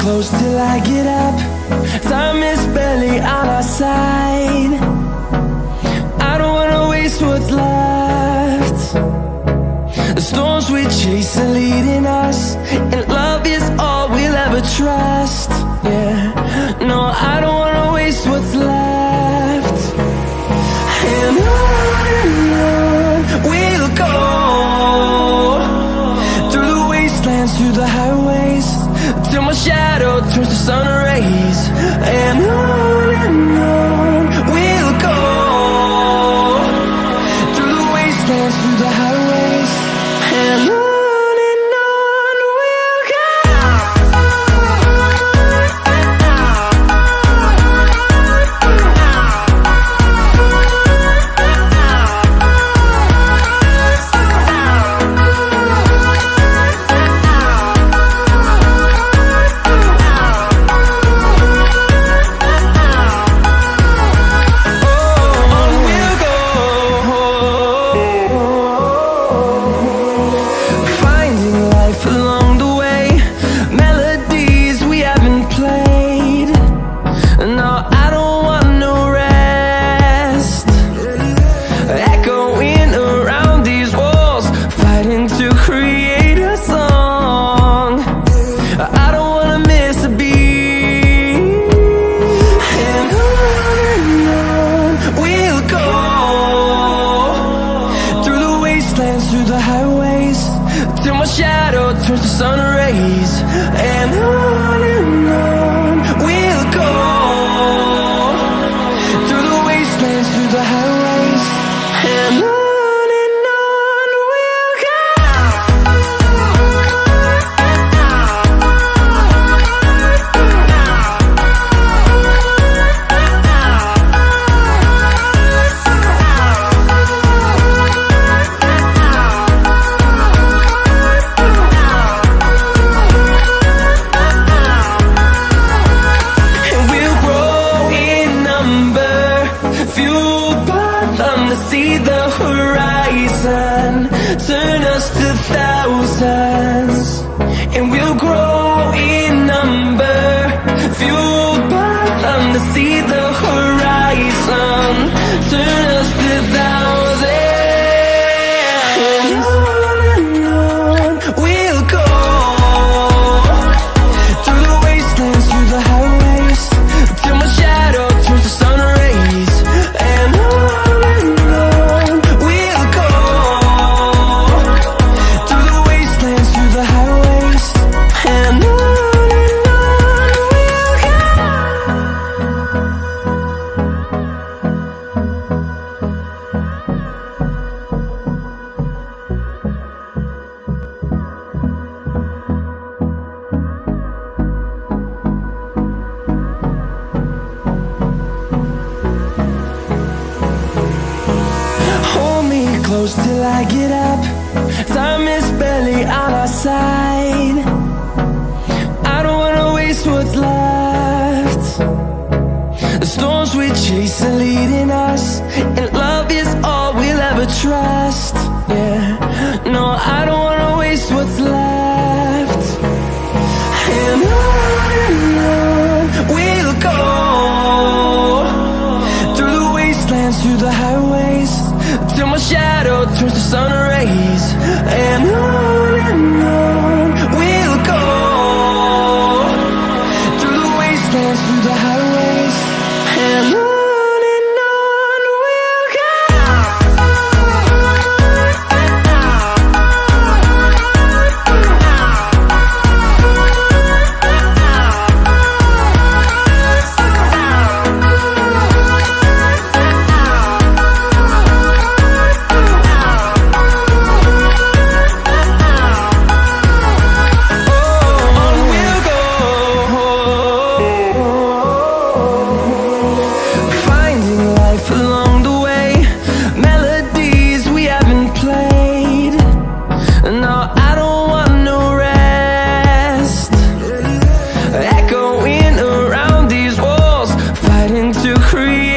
close till I get up. Time is barely on our side. I don't wanna waste what's left. The storms we chase are leading us, and love is all we'll ever trust. Yeah, no, I don't wanna waste what's left. And on we'll go, through the wastelands, through the highways, till my shadow turns to sun rays. And on we'll go, through the wastelands, through the highways, and on. Through the highways, till my shadow turns to sun rays. And on we'll go, through the wastelands, through the highways, and on. See the horizon turn us to thousands, and we'll grow in number, fueled by them to see the horizon turn us to thousands. And on we'll go, through the wastelands, through the highways, till my shadow turns to sun rays. And on close till I get up. Time is barely on our side. I don't wanna waste what's left. The storms we chase are leading us, and love is all we'll ever trust. Yeah, no, I don't wanna waste what's left. And on we'll go, through the wastelands, through the highways, till my shadow turns to sun rays. And on we'll go, through the wastelands, through the highways, and on. Create